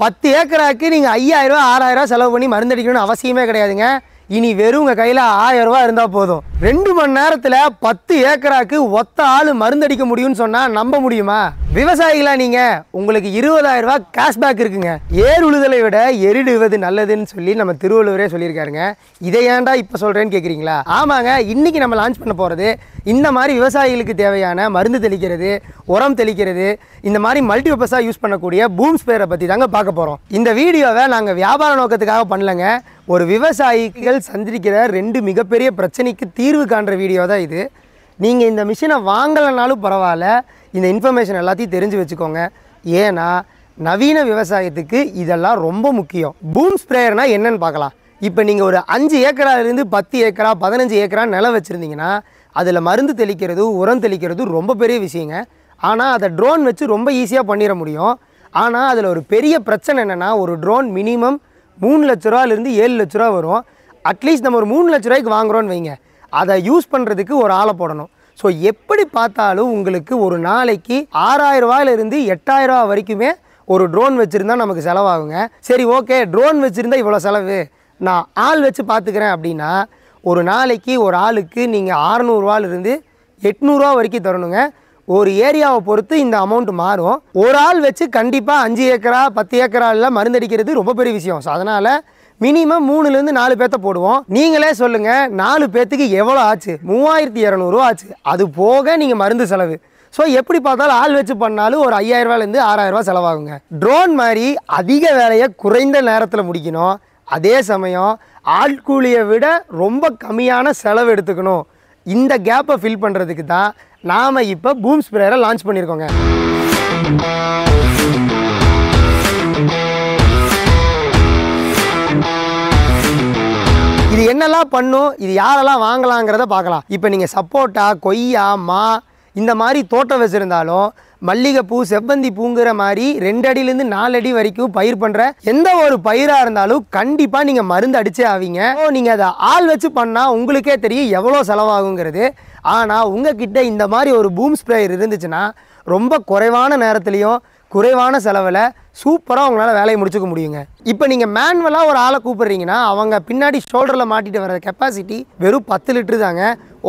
10 ஏக்கராக்கு நீங்கள் 5000 ரூபா 6000 செலவு பண்ணி மருந்தடிக்கணும்னு அவசியமே கிடையாதுங்க. இனி வெறும் உங்கள் கையில் 1000 ரூபா இருந்தால் போதும். 2 மணி நேரத்தில் 10 ஏக்கராக்கு ஒத்த ஆள் மருந்தடிக்க முடியும்னு சொன்னால் நம்ப முடியுமா? விவசாயிகளா நீங்கள், உங்களுக்கு 20000 ரூபா கேஷ்பேக் இருக்குங்க. ஏர் உழுதலை விட எரிடுவது நல்லதுன்னு சொல்லி நம்ம திருவள்ளுவரே சொல்லியிருக்காருங்க. இதை ஏன்டா இப்போ சொல்கிறேன்னு கேட்குறீங்களா? ஆமாங்க, இன்றைக்கி நம்ம லான்ச் பண்ண போகிறது இந்த மாதிரி விவசாயிகளுக்கு தேவையான மருந்து தெளிக்கிறது, உரம் தெளிக்கிறது, இந்த மாதிரி மல்டிபர்பஸாக யூஸ் பண்ணக்கூடிய பூம் ஸ்ப்ரேயரை பற்றி தாங்க பார்க்க போகிறோம். இந்த வீடியோவை நாங்கள் வியாபார நோக்கத்துக்காக பண்ணலங்க. ஒரு விவசாயிகள் சந்திக்கிற 2 மிகப்பெரிய பிரச்சனைக்கு தீர்வு காண்ற வீடியோ தான் இது. நீங்கள் இந்த மிஷினை வாங்கலைனாலும் பரவாயில்ல, இந்த இன்ஃபர்மேஷன் எல்லாத்தையும் தெரிஞ்சு வச்சுக்கோங்க. ஏன்னா நவீன விவசாயத்துக்கு இதெல்லாம் ரொம்ப முக்கியம். பூம் ஸ்ப்ரேயர்னால் என்னன்னு பார்க்கலாம். இப்போ நீங்கள் ஒரு 5 ஏக்கராலேருந்து 10 ஏக்கரா 15 ஏக்கரா நிலம் வச்சுருந்தீங்கன்னா அதில் மருந்து தெளிக்கிறது, உரம் தெளிக்கிறது ரொம்ப பெரிய விஷயங்க. ஆனால் அதை ட்ரோன் வச்சு ரொம்ப ஈஸியாக பண்ணிட முடியும். ஆனால் அதில் ஒரு பெரிய பிரச்சனை என்னென்னா, ஒரு ட்ரோன் மினிமம் 3 லட்ச ரூபாலேருந்து 7 லட்ச ரூபா வரும். அட்லீஸ்ட் நம்ம ஒரு 3 லட்ச ரூபாய்க்கு வாங்குகிறோன்னு வைங்க, அதை யூஸ் பண்ணுறதுக்கு ஒரு ஆளை போடணும். ஸோ எப்படி பார்த்தாலும் உங்களுக்கு ஒரு நாளைக்கு 6000 ரூபாயிலிருந்து 8000 ரூபா வரைக்குமே ஒரு ட்ரோன் வச்சுருந்தா நமக்கு செலவாகுங்க. சரி, ஓகே, ட்ரோன் வச்சுருந்தா இவ்வளோ செலவு, நான் ஆள் வச்சு பார்த்துக்கிறேன் அப்படின்னா ஒரு நாளைக்கு ஒரு ஆளுக்கு நீங்கள் 600 ரூபாயிலிருந்து 800 ரூபா வரைக்கும் தரணுங்க. ஒரு ஏரியாவை பொறுத்து இந்த அமௌண்ட் மாறும். ஒரு ஆள் வச்சு கண்டிப்பாக 5 ஏக்கரா 10 ஏக்கராலாம் மருந்தடிக்கிறது ரொம்ப பெரிய விஷயம். ஸோ அதனால் மினிமம் 3லேருந்து 4 பேர்த்த போடுவோம். நீங்களே சொல்லுங்கள், 4 பேர்த்துக்கு எவ்வளோ ஆச்சு? 3200 ரூபா ஆச்சு. அது போக நீங்கள் மருந்து செலவு. ஸோ எப்படி பார்த்தாலும் ஆள் வச்சு பண்ணாலும் ஒரு 5000 ரூபாயிலேருந்து 6000 ரூபா செலவாகுங்க. ட்ரோன் மாதிரி அதிக வேலையை குறைந்த நேரத்தில் முடிக்கணும். அதே சமயம் ஆட்கூலியை விட ரொம்ப கம்மியான செலவு எடுத்துக்கணும். இந்த கேப்பை ஃபில் பண்ணுறதுக்கு தான் நாம் இப்போ பூம் ஸ்ப்ரேயரை லான்ச் பண்ணியிருக்கோங்க. இது என்னெல்லாம் பண்ணும், இது யாரெல்லாம் வாங்கலாங்கிறத பார்க்கலாம். இப்போ நீங்கள் சப்போட்டா, கொய்யா, மா இந்த மாதிரி தோட்டம் வச்சுருந்தாலும், மல்லிகைப்பூ, செவ்வந்தி பூங்கிற மாதிரி 2 அடியிலேருந்து 4 அடி வரைக்கும் பயிர் பண்ணுற எந்த ஒரு பயிராக இருந்தாலும் கண்டிப்பாக நீங்கள் மருந்து அடித்தே ஆவீங்க. நீங்கள் அதை ஆள் வச்சு பண்ணால் உங்களுக்கே தெரியும் எவ்வளோ செலவாகுங்கிறது. ஆனால் உங்ககிட்ட இந்த மாதிரி ஒரு பூம் ஸ்ப்ரேயர் இருந்துச்சுன்னா ரொம்ப குறைவான நேரத்துலையும் குறைவான செலவில் சூப்பராக உங்களால் வேலையை முடிச்சுக்க முடியுங்க. இப்போ நீங்கள் மேனுவலாக ஒரு ஆளை கூப்பிட்றீங்கன்னா அவங்க பின்னாடி ஷோல்டரில் மாட்டிட்டு வர கெப்பாசிட்டி வெறும் 10 லிட்டரு தாங்க.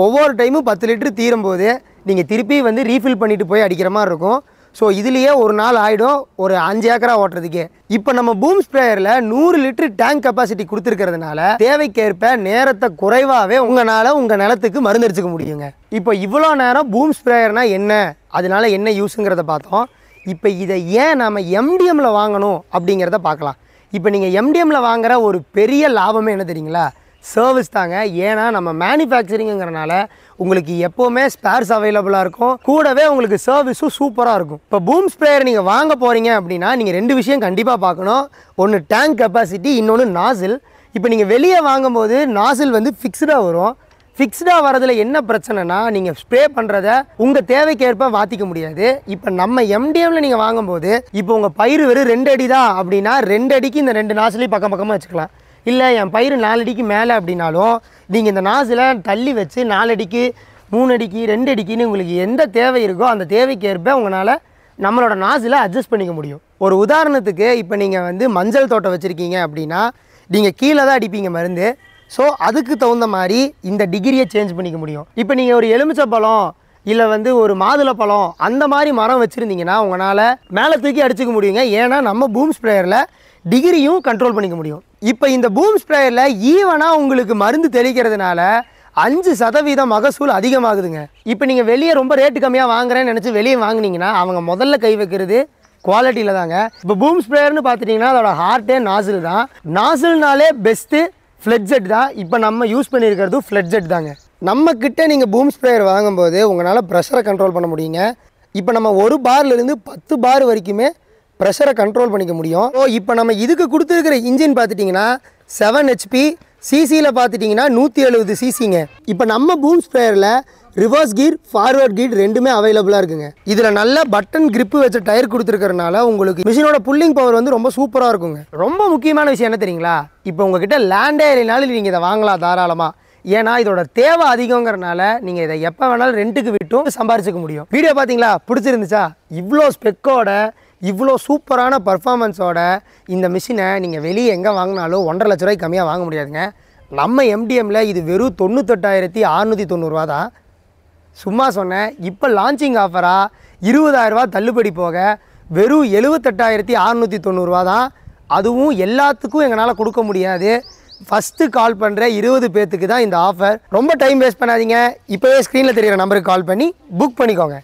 ஒவ்வொரு டைமும் 10 லிட்டரு தீரும்போது நீங்கள் திருப்பி வந்து ரீஃபில் பண்ணிவிட்டு போய் அடிக்கிற மாதிரி இருக்கும். ஸோ இதுலேயே ஒரு நாள் ஆகிடும் ஒரு 5 ஏக்கரா ஓட்டுறதுக்கே. இப்போ நம்ம பூம் ஸ்ப்ரேயரில் 100 லிட்டரு டேங்க் கெப்பாசிட்டி கொடுத்துருக்கிறதுனால தேவைக்கேற்ப நேரத்தை குறைவாகவே உங்களால் உங்கள் நிலத்துக்கு மருந்தடிச்சுக்க முடியுங்க. இப்போ இவ்வளோ நேரம் பூம் ஸ்ப்ரேயர்னால் என்ன, அதனால என்ன யூஸுங்கிறத பார்த்தோம். இப்போ இதை ஏன் நம்ம எம்டிஎம்மில் வாங்கணும் அப்படிங்கிறத பார்க்கலாம். இப்போ நீங்கள் எம்டிஎம்மில் வாங்குகிற ஒரு பெரிய லாபமே என்ன தெரியுங்களா? சர்வீஸ் தாங்க. ஏன்னா நம்ம மேனுஃபேக்சரிங்கிறனால உங்களுக்கு எப்போவுமே ஸ்பேர்ஸ் அவைலபிளாக இருக்கும், கூடவே உங்களுக்கு சர்வீஸும் சூப்பராக இருக்கும். இப்போ பூம் ஸ்ப்ரேயர் நீங்கள் வாங்க போகிறீங்க அப்படின்னா நீங்கள் 2 விஷயம் கண்டிப்பாக பார்க்கணும். ஒன்று டேங்க் கெப்பாசிட்டி, இன்னொன்று நாசில். இப்போ நீங்கள் வெளியே வாங்கும்போது நாசில் வந்து ஃபிக்ஸ்டாக வரும். ஃபிக்ஸ்டாக வரதில் என்ன பிரச்சனைனா, நீங்கள் ஸ்ப்ரே பண்ணுறத உங்கள் தேவைக்கேற்ப மாற்றிக்க முடியாது. இப்போ நம்ம எம்டிஎம்மில் நீங்கள் வாங்கும்போது இப்போ உங்கள் பயிர் வெறும் 2 அடி தான் அப்படின்னா 2 அடிக்கு இந்த 2 நாசிலையும் பக்கம் பக்கமாக வச்சுக்கலாம். இல்லை என் பயிர் 4 அடிக்கு மேலே அப்படின்னாலும் நீங்கள் இந்த நாசிலை தள்ளி வச்சு 4 அடிக்கு 3 அடிக்கு 2 அடிக்குன்னு உங்களுக்கு எந்த தேவை இருக்கோ அந்த தேவைக்கேற்ப உங்களால் நம்மளோட நாசிலை அட்ஜஸ்ட் பண்ணிக்க முடியும். ஒரு உதாரணத்துக்கு இப்போ நீங்கள் வந்து மஞ்சள் தோட்டம் வச்சுருக்கீங்க அப்படின்னா நீங்கள் கீழே தான் அடிப்பீங்க மருந்து. ஸோ அதுக்கு தகுந்த மாதிரி இந்த டிகிரியை சேஞ்ச் பண்ணிக்க முடியும். இப்போ நீங்கள் ஒரு எலுமிச்சப்பழம் இல்லை வந்து ஒரு மாதுளப்பழம் அந்த மாதிரி மரம் வச்சுருந்தீங்கன்னா உங்களால் மேலே தூக்கி அடிச்சுக்க முடியுங்க. ஏன்னா நம்ம பூம் ஸ்ப்ரேயரில் டிகிரியும் கண்ட்ரோல் பண்ணிக்க முடியும். இப்போ இந்த பூம் ஸ்ப்ரேயரில் ஈவனாக உங்களுக்கு மருந்து தெளிக்கிறதுனால 5% மகசூல் அதிகமாகுதுங்க. இப்போ நீங்கள் வெளியே ரொம்ப ரேட்டு கம்மியாக வாங்குறேன்னு நினச்சி வெளியே வாங்கினீங்கன்னா அவங்க முதல்ல கை வைக்கிறது குவாலிட்டியில் தாங்க. இப்போ பூம் ஸ்ப்ரேயர்னு பார்த்துட்டிங்கன்னா அதோட ஹார்ட்டே நாசில் தான். நாசில்னாலே பெஸ்ட்டு ஃப்ளெட்ஜெட் தான். இப்போ நம்ம யூஸ் பண்ணியிருக்கிறது ஃப்ளெட்ஜெட் தாங்க. நம்மக்கிட்ட நீங்கள் பூம் ஸ்ப்ரேயர் வாங்கும்போது உங்களால் ப்ரெஷரை கண்ட்ரோல் பண்ண முடியுங்க. இப்போ நம்ம 1 பார்லேருந்து 10 பார் வரைக்குமே ப்ரெஷரை கண்ட்ரோல் பண்ணிக்க முடியும். ஸோ இப்போ நம்ம இதுக்கு கொடுத்துருக்கிற இன்ஜின் பார்த்துட்டிங்கன்னா 7 HP, சிசியில் பார்த்துட்டிங்கன்னா 170 சிசிங்க. இப்போ நம்ம பூம் ஸ்ப்ரேயரில் ரிவர்ஸ் கீர், ஃபார்வர்ட் கீர் ரெண்டுமே அவைலபிளாக இருக்குங்க. இதில் நல்ல பட்டன் கிரிப்பு வச்ச டயர் கொடுத்துருக்கறனால உங்களுக்கு மிஷினோட புல்லிங் பவர் வந்து ரொம்ப சூப்பராக இருக்குங்க. ரொம்ப முக்கியமான விஷயம் என்ன தெரியுங்களா? இப்போ உங்ககிட்ட லேண்டே இல்லைனாலும் நீங்கள் இதை வாங்கலாம் தாராளமாக. ஏன்னா இதோட தேவை அதிகங்கிறனால நீங்கள் இதை எப்போ வேணாலும் ரெண்ட்டுக்கு விட்டும் சம்பாரிச்சிக்க முடியும். வீடியோ பார்த்தீங்களா? பிடிச்சிருந்துச்சா? இவ்வளோ ஸ்பெக்கோட இவ்வளோ சூப்பரான பர்ஃபார்மன்ஸோட இந்த மிஷினை நீங்கள் வெளியே எங்கே வாங்கினாலும் 1.5 லட்ச ரூபாய்க்கு கம்மியாக வாங்க முடியாதுங்க. நம்ம எம்டிஎம்மில் இது வெறும் 98,690 தான். சும்மா சொன்னேன். இப்போ லான்ச்சிங் ஆஃபராக 20,000 ரூபா தள்ளுபடி போக வெறும் 78,690 தான். அதுவும் எல்லாத்துக்கும் எங்களால் கொடுக்க முடியாது. ஃபஸ்ட்டு கால் பண்ணுற 20 பேர்த்துக்கு தான் இந்த ஆஃபர். ரொம்ப டைம் வேஸ்ட் பண்ணாதீங்க. இப்போவே ஸ்க்ரீனில் தெரிகிற நம்பருக்கு கால் பண்ணி புக் பண்ணிக்கோங்க.